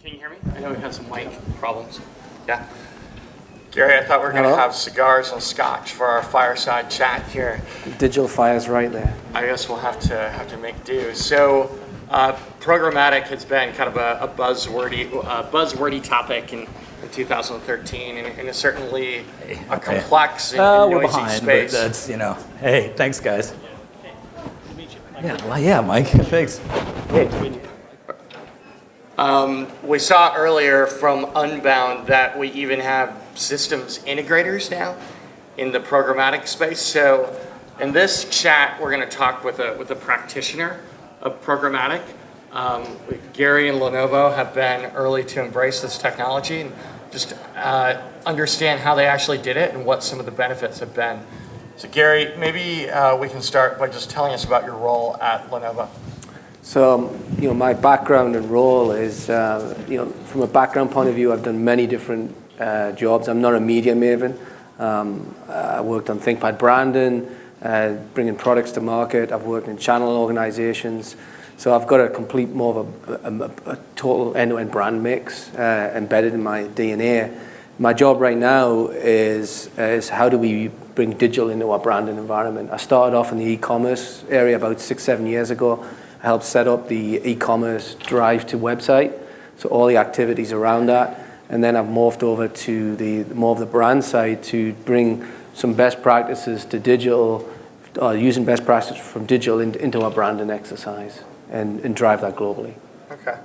Can you hear me? I know we have some mic problems. Yeah. Gary, I thought we were going to have cigars and scotch for our fireside chat here. Digital fire's right there. I guess we'll have to make do. So, programmatic has been kind of a buzzwordy topic in 2013, and it's certainly a complex and we're noisy behind, space. but that's, hey, thanks, guys. Yeah, Mike, thanks. Hey. We saw earlier from Unbound that we even have systems integrators now in the programmatic space. So in this chat, we're going to talk with a practitioner of programmatic. Gary and Lenovo have been early to embrace this technology and just understand how they actually did it and what some of the benefits have been. So Gary, maybe we can start by just telling us about your role at Lenovo. So, my background and role is, from a background point of view, I've done many different jobs. I'm not a media maven. I worked on ThinkPad branding, bringing products to market. I've worked in channel organizations. So I've got a complete more of a total end-to-end brand mix embedded in my DNA. My job right now is how do we bring digital into our branding environment. I started off in the e-commerce area about 6-7 years ago. I helped set up the e-commerce drive to website, so all the activities around that. And then I've morphed over to more of the brand side to bring some best practices to digital, using best practices from digital into our branding exercise and drive that globally. Okay.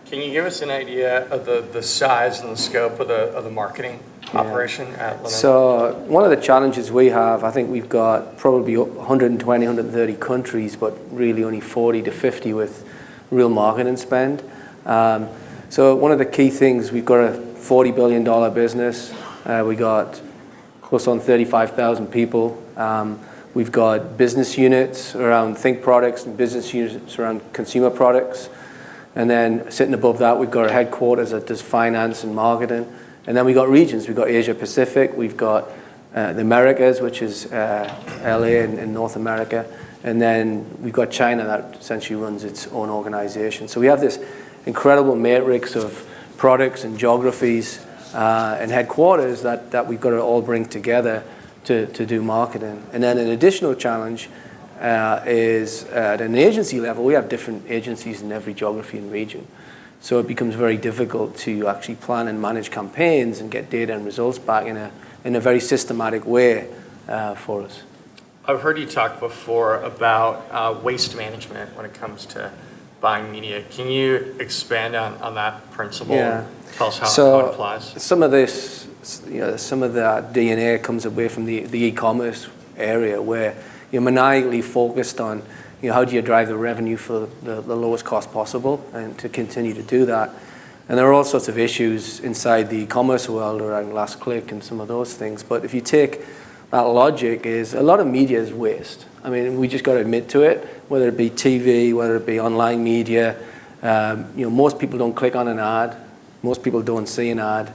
Can you give us an idea of the size and the scope of the marketing operation at Lenovo? So one of the challenges we have, I think we've got probably 120, 130 countries, but really only 40 to 50 with real marketing spend. So one of the key things, we've got a $40 billion business. We got close on 35,000 people. We've got business units around Think products and business units around consumer products. And then sitting above that, we've got our headquarters that does finance and marketing. And then we've got regions. We've got Asia Pacific. We've got the Americas, which is LA and North America. And then we've got China that essentially runs its own organization. So we have this incredible matrix of products and geographies and headquarters that we've got to all bring together to do marketing. And then an additional challenge is at an agency level, we have different agencies in every geography and region. So it becomes very difficult to actually plan and manage campaigns and get data and results back in a very systematic way for us. I've heard you talk before about waste management when it comes to buying media. Can you expand on that principle? Yeah. Tell us how it applies. Some of this, some of that DNA comes away from the e-commerce area where you're maniacally focused on how do you drive the revenue for the lowest cost possible and to continue to do that. And there are all sorts of issues inside the e-commerce world around last click and some of those things. But if you take that logic, is a lot of media is waste. I mean, we just got to admit to it, whether it be TV, whether it be online media. Most people don't click on an ad. Most people don't see an ad.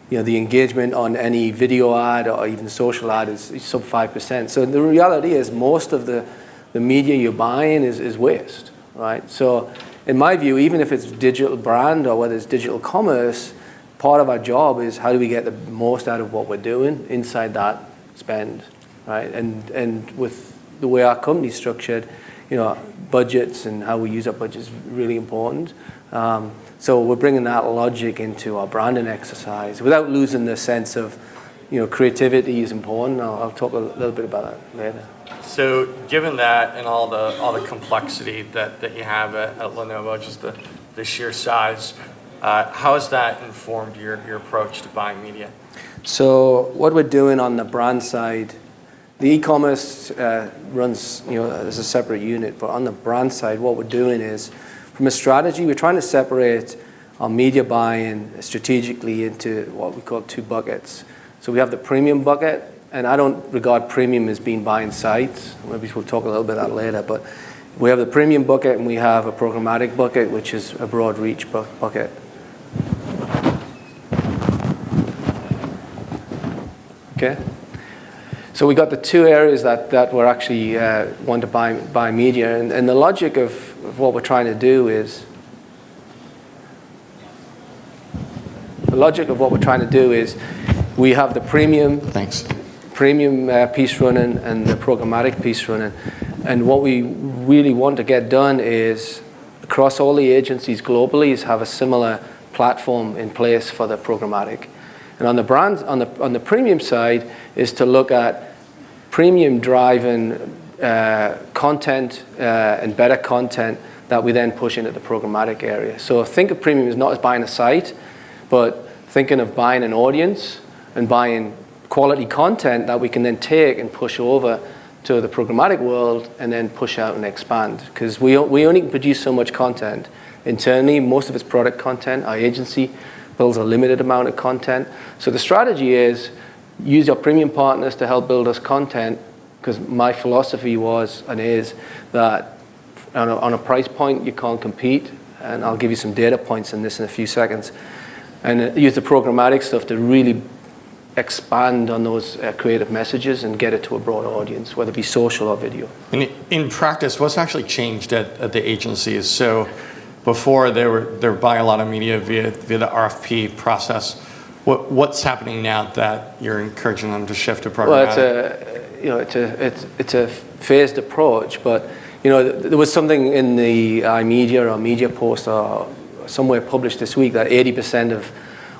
The engagement on any video ad or even social ad is sub 5%. So the reality is most of the media you're buying is waste, right? So in my view, even if it's digital brand or whether it's digital commerce, part of our job is how do we get the most out of what we're doing inside that spend, right? And with the way our company's structured, budgets and how we use our budgets is really important. So we're bringing that logic into our branding exercise without losing the sense of, creativity is important. I'll talk a little bit about that later. So given that and all the complexity that you have at Lenovo, just the sheer size, how has that informed your approach to buying media? So what we're doing on the brand side, the e-commerce runs as a separate unit, but on the brand side, what we're doing is, from a strategy, we're trying to separate our media buying strategically into what we call two buckets. So we have the premium bucket, and I don't regard premium as being buying sites. Maybe we'll talk a little bit about that later, but we have the premium bucket and we have a programmatic bucket, which is a broad reach bucket. Okay? So we got the two areas that we're actually want to buy media, and the logic of what we're trying to do is The logic of what we're trying to do is we have the premium piece running and the programmatic piece running. And what we really want to get done is, across all the agencies globally, is have a similar platform in place for the programmatic. And on the brands, on the premium side, is to look at premium driving content and better content that we then push into the programmatic area. So think of premium as not as buying a site, but thinking of buying an audience and buying quality content that we can then take and push over to the programmatic world and then push out and expand. Because we only can produce so much content internally. Most of it's product content. Our agency builds a limited amount of content. So the strategy is use your premium partners to help build us content, because my philosophy was and is that on a price point you can't compete, and I'll give you some data points in this in a few seconds, and use the programmatic stuff to really expand on those creative messages and get it to a broader audience, whether it be social or video. And in practice, what's actually changed at the agencies? So before they were buying a lot of media via the RFP process. What's happening now that you're encouraging them to shift to programmatic? Well, it's a phased approach, but there was something in the iMedia or Media Post or somewhere published this week that 80% of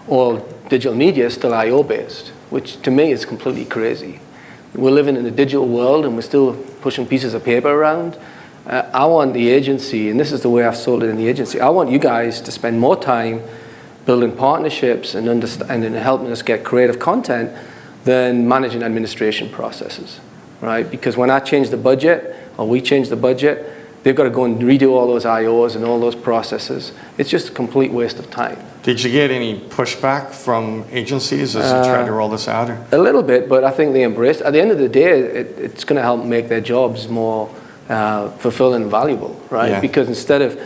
all digital media is still IO based, which to me is completely crazy. We're living in a digital world and we're still pushing pieces of paper around. I want the agency, and this is the way I've sold it in the agency, I want you guys to spend more time building partnerships and helping us get creative content than managing administration processes, right? Because when I change the budget, or we change the budget, they've got to go and redo all those IOs and all those processes. It's just a complete waste of time. Did you get any pushback from agencies as you tried to roll this out? Or? A little bit, but I think they embraced it. At the end of the day, it's going to help make their jobs more fulfilling and valuable, right? Yeah. Because instead of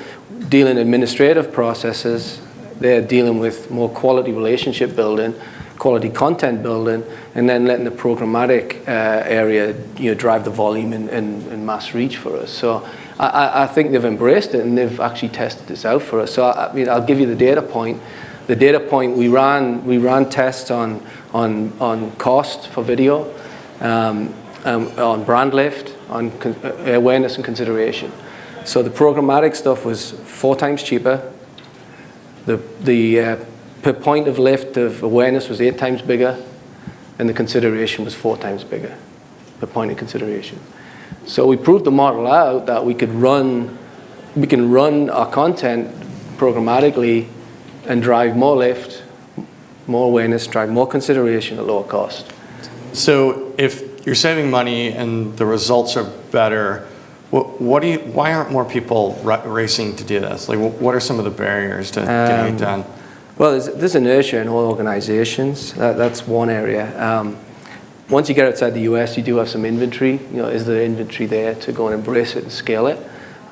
dealing administrative processes, they're dealing with more quality relationship building, quality content building, and then letting the programmatic area drive the volume and mass reach for us. So I think they've embraced it and they've actually tested this out for us. So I'll give you the data point. The data point, we ran tests on cost for video, on brand lift, on awareness and consideration. So the programmatic stuff was 4 times cheaper. The per point of lift of awareness was 8 times bigger, and the consideration was 4 times bigger per point of consideration. So we proved the model out that we can run our content programmatically and drive more lift, more awareness, drive more consideration at lower cost. So if you're saving money and the results are better, why aren't more people racing to do this? Like, what are some of the barriers to getting it done? Well, there's inertia in all organizations. That's one area. Once you get outside the US, you do have some inventory. Is there inventory there to go and embrace it and scale it?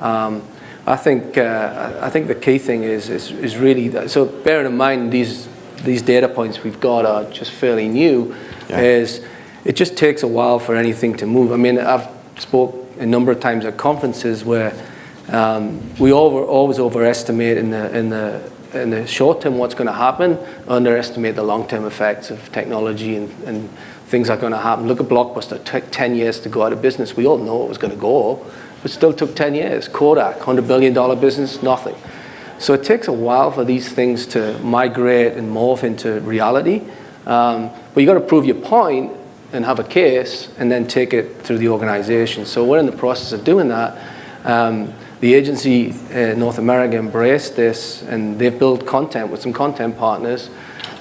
I think the key thing is really, so bearing in mind these data points we've got are just fairly new, is it just takes a while for anything to move. I mean, I've spoke a number of times at conferences where we always overestimate in the short term what's going to happen, underestimate the long-term effects of technology and things are going to happen. Look at Blockbuster, it took 10 years to go out of business. We all know it was going to go, but still took 10 years. Kodak, $100 billion business, nothing. So it takes a while for these things to migrate and morph into reality. But you got to prove your point and have a case and then take it through the organization. So we're in the process of doing that. The agency in North America embraced this, and they've built content with some content partners.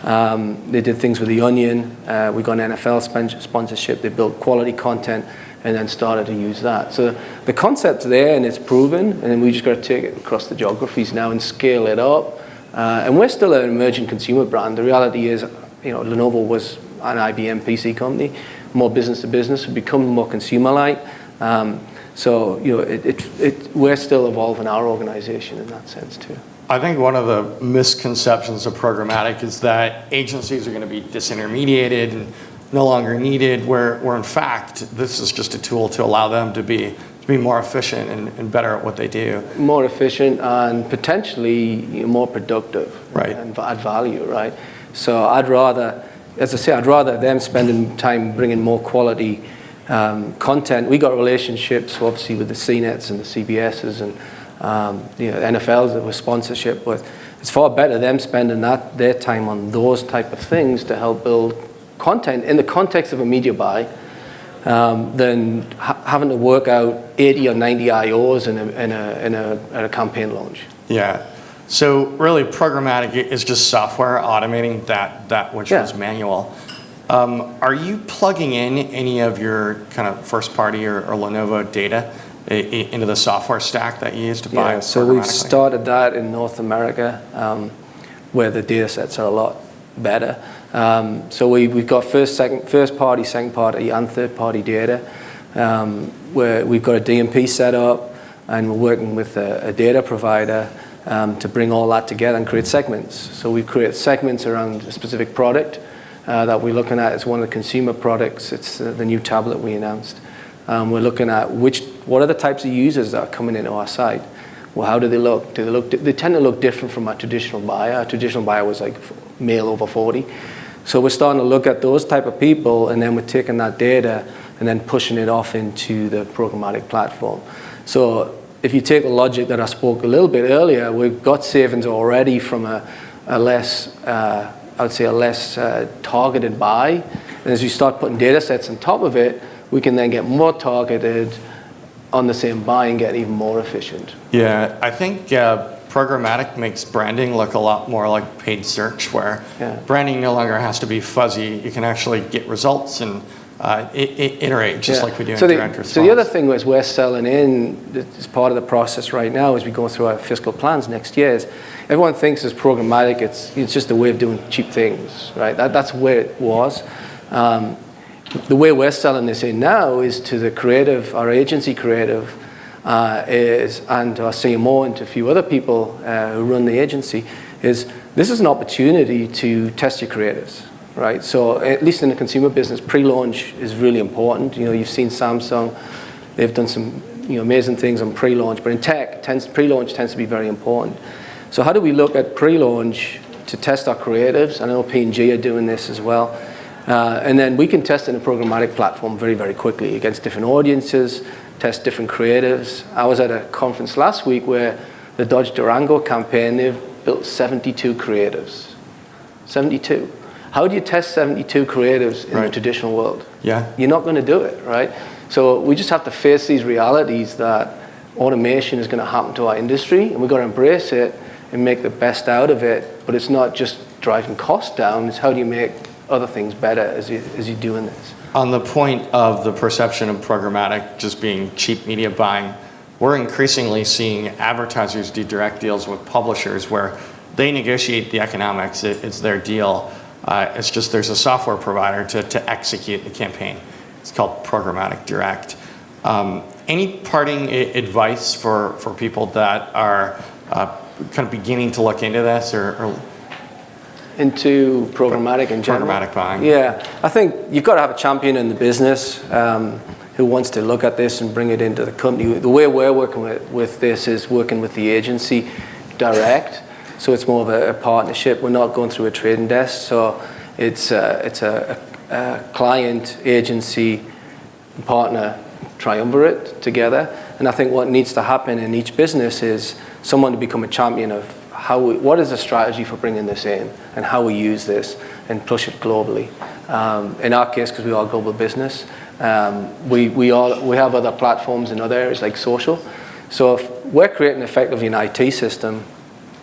They did things with The Onion. We got an NFL sponsorship. They built quality content and then started to use that. So the concept's there and it's proven, and then we just got to take it across the geographies now and scale it up. And we're still an emerging consumer brand. The reality is, Lenovo was an IBM PC company, more business to business, become more consumer-like. So we're still evolving our organization in that sense too. I think one of the misconceptions of programmatic is that agencies are going to be disintermediated and no longer needed, where in fact this is just a tool to allow them to be more efficient and better at what they do. More efficient and potentially more productive, right? And add value, right? So I'd rather, as I say, I'd rather them spending time bringing more quality content. We got relationships, obviously, with the CNETs and the CBSs and NFLs with sponsorship, but it's far better them spending their time on those type of things to help build content in the context of a media buy than having to work out 80 or 90 IOs in a campaign launch. Yeah. So really, programmatic is just software automating that which was manual. Are you plugging in any of your kind of first party or Lenovo data into the software stack that you use to buy? Yeah, so we've started that in North America, where the data sets are a lot better. So we've got first party, second party, and third party data, where we've got a DMP set up, and we're working with a data provider to bring all that together and create segments. So we create segments around a specific product that we're looking at. It's one of the consumer products. It's the new tablet we announced. We're looking at what are the types of users that are coming into our site. Well, how do they look? They tend to look different from our traditional buyer. Our traditional buyer was like male over 40. So we're starting to look at those type of people, and then we're taking that data and then pushing it off into the programmatic platform. So if you take the logic that I spoke a little bit earlier, we've got savings already from a less targeted buy. And as we start putting data sets on top of it, we can then get more targeted on the same buy and get even more efficient. Yeah, I think programmatic makes branding look a lot more like paid search, where branding no longer has to be fuzzy. You can actually get results and iterate just like we do in direct response. So the other thing is we're selling in, as part of the process right now as we go through our fiscal plans next year, is everyone thinks it's programmatic, it's just a way of doing cheap things, right? That's where it was. The way we're selling this in now is to the creative, our agency creative, and our CMO and to a few other people who run the agency, is this is an opportunity to test your creatives, right? So at least in the consumer business, pre-launch is really important. You've seen Samsung, they've done some amazing things on pre-launch, but in tech, pre-launch tends to be very important. So how do we look at pre-launch to test our creatives? I know P&G are doing this as well. And then we can test in a programmatic platform very, very quickly against different audiences, test different creatives. I was at a conference last week where the Dodge Durango campaign, they've built 72 creatives. 72. How do you test 72 creatives in the traditional world? Yeah. You're not going to do it, right? So we just have to face these realities that automation is going to happen to our industry, and we've got to embrace it and make the best out of it. But it's not just driving costs down, it's how do you make other things better as you're doing this. On the point of the perception of programmatic just being cheap media buying, we're increasingly seeing advertisers do direct deals with publishers where they negotiate the economics. It's their deal. It's just there's a software provider to execute the campaign. It's called programmatic direct. Any parting advice for people that are kind of beginning to look into this or into programmatic in general? Programmatic buying. Yeah, I think you've got to have a champion in the business who wants to look at this and bring it into the company. The way we're working with this is working with the agency direct. So it's more of a partnership. We're not going through a trading desk. So it's a client, agency, partner triumvirate together. And I think what needs to happen in each business is someone to become a champion of what is the strategy for bringing this in and how we use this and push it globally. In our case, because we are a global business, we have other platforms in other areas like social. So if we're creating effectively an IT system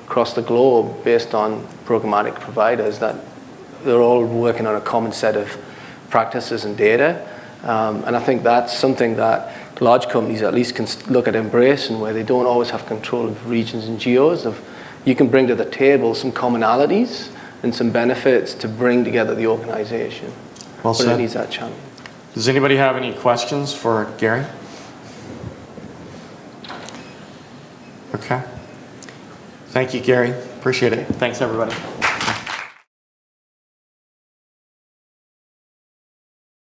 across the globe based on programmatic providers that they're all working on a common set of practices and data. And I think that's something that large companies at least can look at embracing, where they don't always have control of regions and geos. You can bring to the table some commonalities and some benefits to bring together the organization. Well said. But it needs that champion. Does anybody have any questions for Gary? Okay. Thank you, Gary. Appreciate it. Thanks, everybody.